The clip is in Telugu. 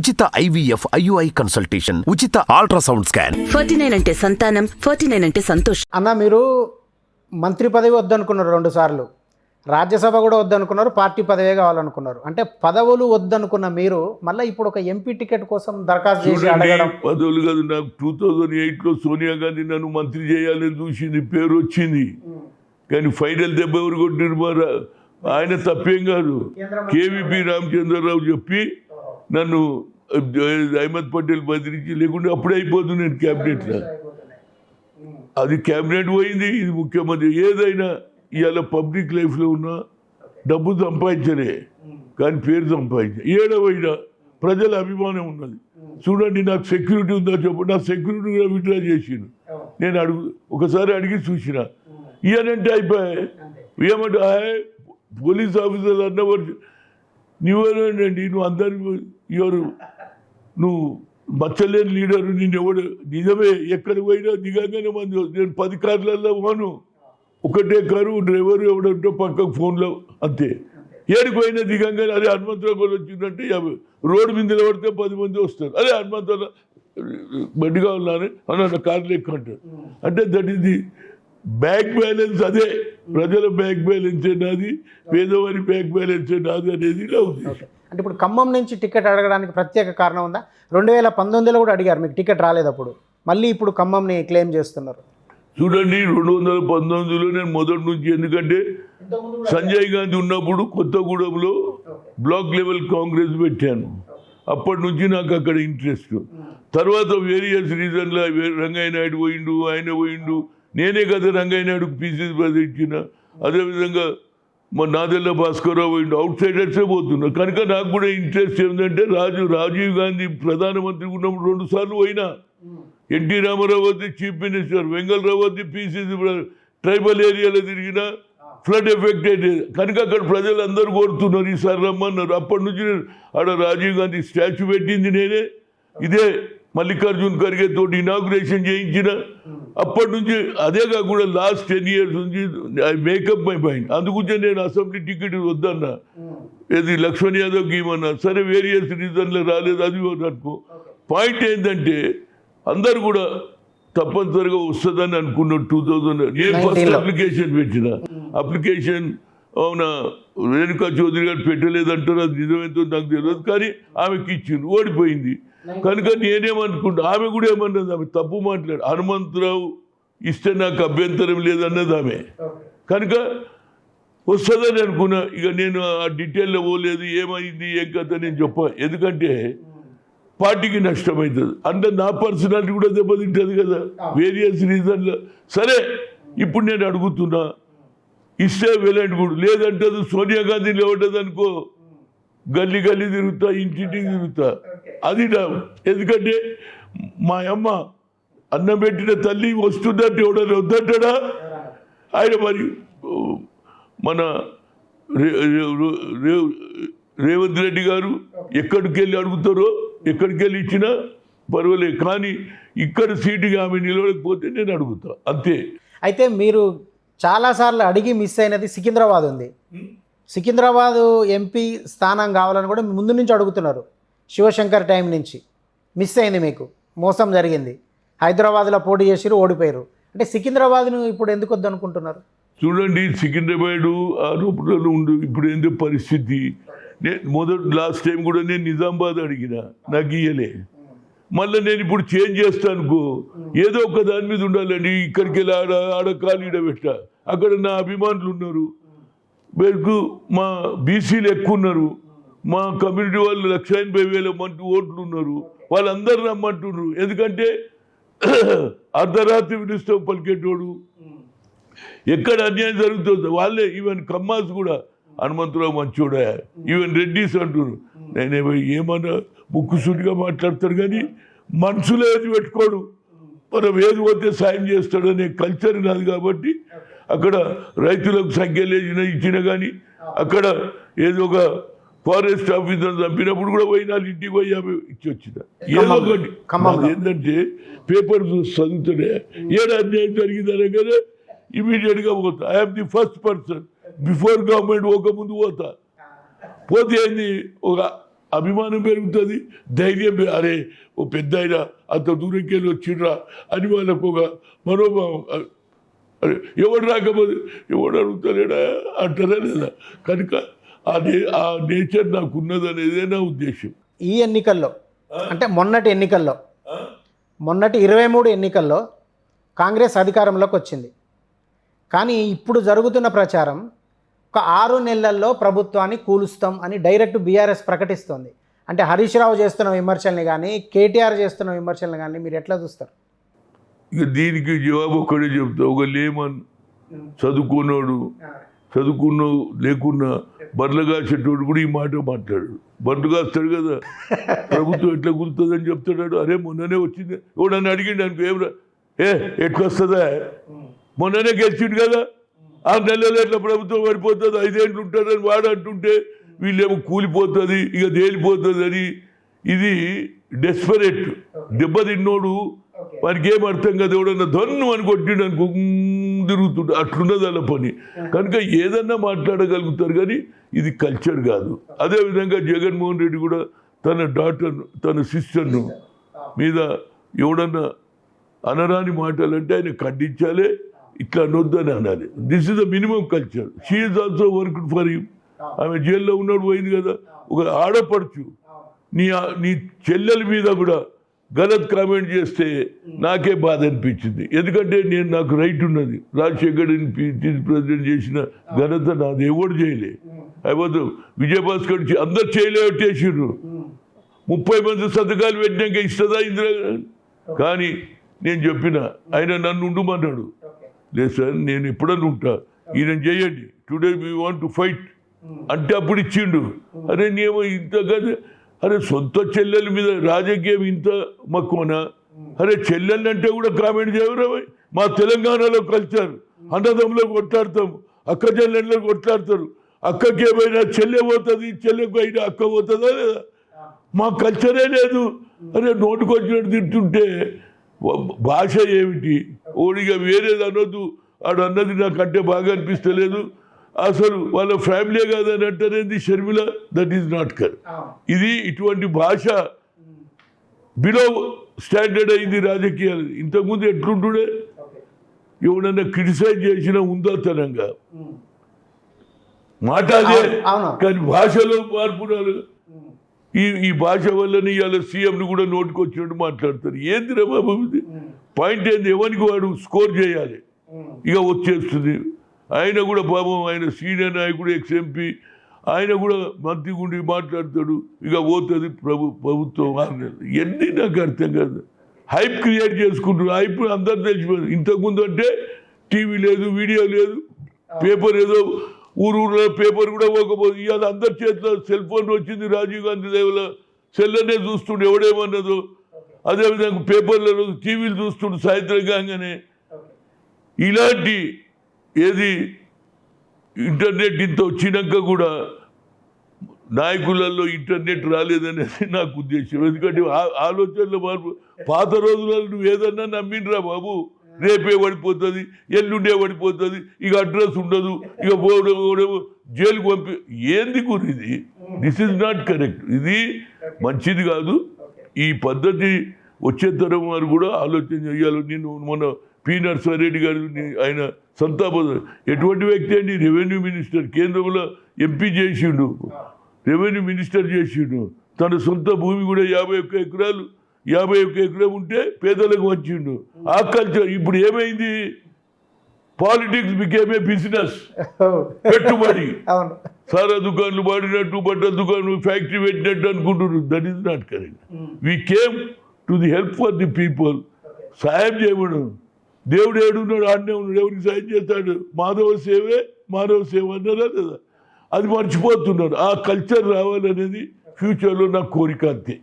ఉచిత IVF IUI కన్సల్టేషన్, ఉచిత అల్ట్రాసౌండ్ స్కాన్. 49 అంటే సంతానం, 49 అంటే సంతోషం. అన్న, మీరు మంత్రి పదవి వద్దనుకున్నారు 2 సార్లు, రాజ్యసభ కూడా వద్దనుకున్నారు, పార్టీ పదవే కావాలనుకున్నారు. అంటే పదవులు వద్దనుకున్న మీరు మళ్ళీ ఇప్పుడు ఒక ఎంపీ టికెట్ కోసం దరఖాస్తు చేసి అడగడం. పదవులు కాదు, నాకు 2008లో సోనియా గాంధీ నన్ను మంత్రి చేయాలని చూసింది, పేరు వచ్చింది. కానీ ఫైనల్ దెబ్బ ఎవరు కొట్టిరు మరి? ఆయన తప్పేం కాదు. కేవీపీ రామచంద్రరావు చెప్పి నన్ను అహ్మద్ పటేల్ బదిరించి, లేకుంటే అప్పుడే అయిపోతుంది నేను క్యాబినెట్లో. అది క్యాబినెట్ పోయింది, ఇది ముఖ్యమంత్రి. ఏదైనా ఇవాళ పబ్లిక్ లైఫ్లో ఉన్న డబ్బు సంపాదించలే, కానీ పేరు సంపాదించే. ఏడవైనా ప్రజల అభిమానం ఉన్నది. చూడండి, నాకు సెక్యూరిటీ ఉందా చెప్పు, నా సెక్యూరిటీ కూడా విత్డ్రా చేసిండు. నేను ఒకసారి అడిగి చూసిన, ఇవనంటే అయిపోయాయి. ఏమంటే పోలీస్ ఆఫీసర్లు అన్నవారు నువ్వేనండి, నువ్వు అందరు ఎవరు, నువ్వు మచ్చలేని లీడరు, నేను ఎవడు? నిజమే, ఎక్కడికి పోయినా దిగంగానే మంది. నేను 10 కార్లలో పోను, ఒకటే కారు, డ్రైవర్ ఎవడంటే పక్కకు ఫోన్లో, అంతే. ఏడికి పోయినా దిగంగానే అదే హనుమంతరావు కూడా వచ్చిందంటే రోడ్డు మీద నిలబడితే 10 మంది వస్తారు. అదే హనుమంతరావు బండి కావాలని అన్న కార్లు ఎక్కువ అంటారు. అంటే that is the bank balance. అదే ప్రజల బ్యాంక్ బ్యాలెన్స్ నాది, పేదవారి బ్యాంక్ బ్యాలెన్స్ నాది అనేది నా ఉద్దేశం. అంటే ఇప్పుడు ఖమ్మం నుంచి టికెట్ అడగడానికి ప్రత్యేక కారణం ఉందా? 2019లో కూడా అడిగారు, మీకు టికెట్ రాలేదు అప్పుడు, మళ్ళీ ఇప్పుడు ఖమ్మంని క్లెయిమ్ చేస్తున్నారు. చూడండి, 2019లో నేను మొదటి నుంచి, ఎందుకంటే సంజయ్ గాంధీ ఉన్నప్పుడు కొత్తగూడెంలో బ్లాక్ లెవెల్ కాంగ్రెస్ పెట్టాను. అప్పటి నుంచి నాకు అక్కడ ఇంట్రెస్ట్. తర్వాత వేరియస్ రీజన్లో రంగయ్య నాయుడు పోయిండు, ఆయన పోయిండు, నేనే కదా రంగయ్య నాయుడుకు పీసీసీ ప్రెసిడెంట్ ఇచ్చిన. అదేవిధంగా మా నాదెల్ల భాస్కర్రావు పోయిండు, అవుట్ సైడర్సే పోతున్నారు. కనుక నాకు కూడా ఇంట్రెస్ట్ ఏంటంటే, రాజీవ్ గాంధీ ప్రధానమంత్రి ఉన్నప్పుడు 2 సార్లు పోయినా. ఎన్టీ రామారావు వద్ద చీఫ్ మినిస్టర్, వెంగళరావు వద్ద పీసీసీ ట్రైబల్ ఏరియాలో తిరిగిన, ఫ్లడ్ ఎఫెక్ట్ అయితే. కనుక అక్కడ ప్రజలు అందరూ కోరుతున్నారు, ఈసారి రమ్మన్నారు. అప్పటి నుంచి ఆడ రాజీవ్ గాంధీ స్టాచ్యూ పెట్టింది నేనే. ఇదే మల్లికార్జున్ ఖర్గే తోటి ఇనాగ్రేషన్ చేయించిన. అప్పటి నుంచి అదే కాకుండా లాస్ట్ 10 years నుంచి మేకప్ మై మైండ్. అందుకుంటే నేను అసెంబ్లీ టికెట్ వద్దన్నా, ఏది లక్ష్మణ్ యాదవ్కి ఇవ్వన్నా. సరే, వేరియస్ రీజన్లో రాలేదు, అది అనుకో. పాయింట్ ఏంటంటే, అందరు కూడా తప్పనిసరిగా వస్తుందని అనుకున్నాడు. 2000 నేను ఫస్ట్ అప్లికేషన్ పెట్టిన. అప్లికేషన్ అవునా రేణుకా చౌదరి గారు పెట్టలేదంటారు, అది నిజమేంతో నాకు తెలియదు, కానీ ఆమెకి ఇచ్చింది, ఓడిపోయింది. కనుక నేనేమనుకుంటా, ఆమె కూడా ఏమన్నది, ఆమె తప్పు మాట్లాడు, హనుమంతరావు ఇస్తే నాకు అభ్యంతరం లేదన్నది ఆమె. కనుక వస్తుందని అనుకున్నా. ఇక నేను ఆ డీటెయిల్లో పోలేదు, ఏమైంది ఏం కథ నేను చెప్పా. ఎందుకంటే పార్టీకి నష్టమవుతుంది, అంటే నా పర్సనాలిటీ కూడా దెబ్బతింటుంది కదా, వేరియస్ రీజన్లో. సరే, ఇప్పుడు నేను అడుగుతున్నా, ఇస్తే వెళ్ళండి కూడా, లేదంటే సోనియా గాంధీ లేవటది అనుకో, గల్లీ గల్లీ తిరుగుతా, ఇంటింటికి తిరుగుతా. అది నా, ఎందుకంటే మా అమ్మ అన్నం పెట్టిన తల్లి వస్తుందంటే ఎవడని వద్దంటాడా ఆయన? మరి మన రేవంత్ రెడ్డి గారు ఎక్కడికి వెళ్ళి అడుగుతారో, ఎక్కడికి వెళ్ళి ఇచ్చినా పర్వాలేదు, కానీ ఇక్కడ సీటుగా ఆమె నిలవలేకపోతే నేను అడుగుతా, అంతే. అయితే మీరు చాలాసార్లు అడిగి మిస్ అయినది సికింద్రాబాద్ ఉంది. సికింద్రాబాద్ ఎంపీ స్థానం కావాలని కూడా ముందు నుంచి అడుగుతున్నారు, శివశంకర్ టైం నుంచి. మిస్ అయింది, మీకు మోసం జరిగింది. హైదరాబాద్లో పోటీ చేసిరు, ఓడిపోయారు. అంటే సికింద్రాబాద్ను ఇప్పుడు ఎందుకు వద్దనుకుంటున్నారు? చూడండి, సికింద్రాబాద్ ఆరోపణలు ఉండు. ఇప్పుడు ఏందో పరిస్థితి. లాస్ట్ టైం కూడా నేను నిజామాబాద్ అడిగిన, నాకు ఇయ్యలే. మళ్ళీ నేను ఇప్పుడు చేంజ్ చేస్తానుకో, ఏదో ఒక దాని మీద ఉండాలండి. ఇక్కడికి వెళ్ళి ఆడ కాలు ఈడబెట్ట, అక్కడ నా అభిమానులు ఉన్నారు, వీళ్ళకు మా బీసీలు ఎక్కువ ఉన్నారు, మా కమ్యూనిటీ వాళ్ళు 180,000 ఓట్లు ఉన్నారు, వాళ్ళందరూ రమ్మంటున్నారు. ఎందుకంటే అర్ధరాత్రి విడుస్తాం పలికేటోడు, ఎక్కడ అన్యాయం జరుగుతుందో వాళ్ళే. ఈవెన్ కమ్మాస్ కూడా హనుమంతరావు మంచోడా, ఈవెన్ రెడ్డిస్ అంటున్నారు. నేనేమో ఏమన్నా ముక్కుసూటిగా మాట్లాడతాడు, కానీ మనసులో ఏది పెట్టుకోడు. మనం ఏది పోతే సాయం చేస్తాడనే కల్చర్ నాది. కాబట్టి అక్కడ రైతులకు సంఖ్యలు ఇచ్చిన కానీ, అక్కడ ఏదో ఒక ఫారెస్ట్ ఆఫీసర్ చంపినప్పుడు కూడా పోయినా ఇంటికి పోయి ఆమె ఇచ్చి వచ్చిన. ఏదో ఒకటి ఏంటంటే పేపర్ చదువుతాడే, ఏడు అన్యాయం జరిగిందనే కదా ఇమీడియట్గా పోతా. I'm the first person, before government పోక ముందు పోతా. పోతే ఏంది, ఒక అభిమానం పెరుగుతుంది, ధైర్యం అరే ఓ పెద్ద అయినా అంత దూరంకి వెళ్ళి వచ్చిండ్రా అని వాళ్ళకు ఒక మనోభావం. అరే ఎవడు రాకపోతే ఎవడు అడుగుతాడా అంటారా లేదా? కనుక ఆ నేచర్ నాకు ఉన్నదనేదే నా ఉద్దేశం. ఈ ఎన్నికల్లో అంటే మొన్నటి 23 ఎన్నికల్లో కాంగ్రెస్ అధికారంలోకి వచ్చింది. కానీ ఇప్పుడు జరుగుతున్న ప్రచారం ఒక 6 నెలల్లో ప్రభుత్వాన్ని కూలుస్తాం అని డైరెక్ట్ బీఆర్ఎస్ ప్రకటిస్తోంది. అంటే హరీష్ రావు చేస్తున్న విమర్శల్ని కానీ కేటీఆర్ చేస్తున్న విమర్శల్ని కానీ మీరు ఎట్లా చూస్తారు? ఇక దీనికి జవాబు ఒక్కడే చెప్తా. ఒక లేమన్ చదువుకున్నాడు, చదువుకున్న లేకున్నా బర్రెలు కాసేటోడు కూడా ఈ మాట మాట్లాడాడు. బర్రెలు కాస్తాడు కదా, ప్రభుత్వం ఎట్లా కుదురుతుందని చెప్తాడు. అరే మొన్ననే వచ్చింది ఎవడన్నా అడిగిండు అనుకో, ఏం ఎట్లా వస్తుందా, మొన్ననే గెలిచిండు కదా, 6 నెలలు ఎట్లా ప్రభుత్వం పడిపోతుంది, 5 ఏళ్ళు ఉంటుందని వాడు అంటుంటే వీళ్ళేమో కూలిపోతుంది ఇక తేలిపోతుంది అని. ఇది డెస్పరేట్ దెబ్బతిన్నోడు, వారికి ఏం అర్థం కదా, ఎవడన్నా ధన్ను అని కొట్టిండు అనుకో తిరుగుతుంటే అట్లున్నది అలా పని. కనుక ఏదన్నా మాట్లాడగలుగుతారు కానీ ఇది కల్చర్ కాదు. అదేవిధంగా జగన్మోహన్ రెడ్డి కూడా తన డాటర్ను తన సిస్టర్ను మీద ఎవడన్నా అనరాని మాటలంటే ఆయన ఖండించాలి, ఇట్లా అనొద్దని అనాలి. This is the minimum culture. She is also worked for you. ఆమె జైల్లో ఉన్నాడు పోయింది కదా, ఒక ఆడపడుచు నీ చెల్లెల మీద కూడా గలత్ కామెంట్ చేస్తే నాకే బాధ అనిపించింది. ఎందుకంటే నాకు రైట్ ఉన్నది. రాజశేఖర్ ప్రెసిడెంట్ చేసిన ఘనత నాది, ఎవరు చేయలే. అయిపోతు విజయభాస్కర్ అందరు చేయలేటేసారు. 30 మంది సంతకాలు పెట్టినాక ఇస్తుందా ఇందిరా? కానీ నేను చెప్పిన ఆయన నన్ను ఉండమన్నాడు. లేదు సార్ నేను ఎప్పుడన్నా ఉంటా, ఈయన చేయండి, today we want to fight అంటే అప్పుడు ఇచ్చిండు. అరే నేమో ఇంత కదా, అరే సొంత చెల్లెల మీద రాజకీయం ఇంత మక్కువనా? అరే చెల్లెళ్ళు అంటే కూడా కామెంట్ చేయరు. మా తెలంగాణలో కల్చర్ అన్నదమ్ములో కొట్లాడతాం, అక్క చెల్లెళ్ళలో కొట్లాడతారు. అక్కకి ఏమైనా చెల్లె పోతుంది, చెల్లెకు అయినా అక్క పోతుందా లేదా? మా కల్చరే లేదు. అరే నోటుకొచ్చినట్టు తింటుంటే భాష ఏమిటి? ఓడిగా వేరేది అనొద్దు, ఆడు అన్నది నాకంటే బాగా అనిపిస్తలేదు. అసలు వాళ్ళ ఫ్యామిలీ కాదని అంటారేంది Sharmila? That is not correct. ఇది ఇటువంటి భాష బిలో స్టాండర్డ్ అయింది రాజకీయాలు. ఇంతకుముందు ఎట్లుంటుండే, ఎవడన్నా క్రిటిసైజ్ చేసినా ఉందాతనంగా మాట అదే, కానీ భాషలో మార్పు రాదు. ఈ భాష వల్లని ఇవాళ సీఎంని కూడా నోటుకొచ్చినట్టు మాట్లాడతారు. ఏంది రా బాబు ఇది? పాయింట్ ఏంది? ఎవరికి వాడు స్కోర్ చేయాలి, ఇక వచ్చేస్తుంది. ఆయన కూడా పాపం, ఆయన సీనియర్ నాయకుడు, ఎక్స్ఎంపీ, ఆయన కూడా మంత్రి గుండి మాట్లాడతాడు, ఇక పోతుంది ప్రభుత్వం 6 నెలలు. ఎన్ని నాకు అర్థం కాదు. హైప్ క్రియేట్ చేసుకుంటారు. హైప్ అందరు తెలిసిపోయింది. ఇంతకుముందు అంటే టీవీ లేదు, వీడియో లేదు, పేపర్ ఏదో ఊరూరులో పేపర్ కూడా పోకపోదు. ఇవాళ అందరి చేతిలో సెల్ ఫోన్ వచ్చింది. రాజీవ్ గాంధీ దేవుల సెల్లనే చూస్తుండే ఎవడేమన్నదో. అదేవిధంగా పేపర్లలో టీవీలు చూస్తుండే సాయంత్రం కాగానే. ఇలాంటి ఏది ఇంటర్నెట్ ఇంత వచ్చినాక కూడా నాయకులలో ఇంటర్నెట్ రాలేదనేది నాకు ఉద్దేశం. ఎందుకంటే ఆలోచనలు మార్పు. పాత రోజులలో నువ్వు ఏదన్నా నమ్మినరా బాబు, రేపే పడిపోతుంది, ఎల్లుండే పడిపోతుంది, ఇక అడ్రస్ ఉండదు, ఇక పోవడం జైలుకు పంపి ఏంది గురించి? This is not correct. ఇది మంచిది కాదు. ఈ పద్ధతి వచ్చే తరం వారు కూడా ఆలోచన చేయాలి. నేను మొన్న పి నరసింహారెడ్డి గారు ఆయన సంతాపం, ఎటువంటి వ్యక్తి అండి? రెవెన్యూ మినిస్టర్, కేంద్రంలో ఎంపీ చేసిండు, రెవెన్యూ మినిస్టర్ చేసిండు. తన సొంత భూమి కూడా 51 ఎకరాలు 51 ఎకరం ఉంటే పేదలకు వచ్చిండు. ఆ కల్చర్ ఇప్పుడు ఏమైంది? Politics became a business. పెట్టుబడి, సారా దుకాణాలు వాడినట్టు, బట్టల దుకాణం, ఫ్యాక్టరీ పెట్టినట్టు అనుకుంటున్నారు. That is not correct. We came to the help for the people. సాయం చేయమను. దేవుడు ఏడున్నాడు, ఆడనే ఉన్నాడు. ఎవరికి సాయం చేస్తాడు? మాధవ సేవే మానవ సేవ అన్నారా లేదా? అది మర్చిపోతున్నారు. ఆ కల్చర్ రావాలనేది ఫ్యూచర్లో నా కోరిక అంతే.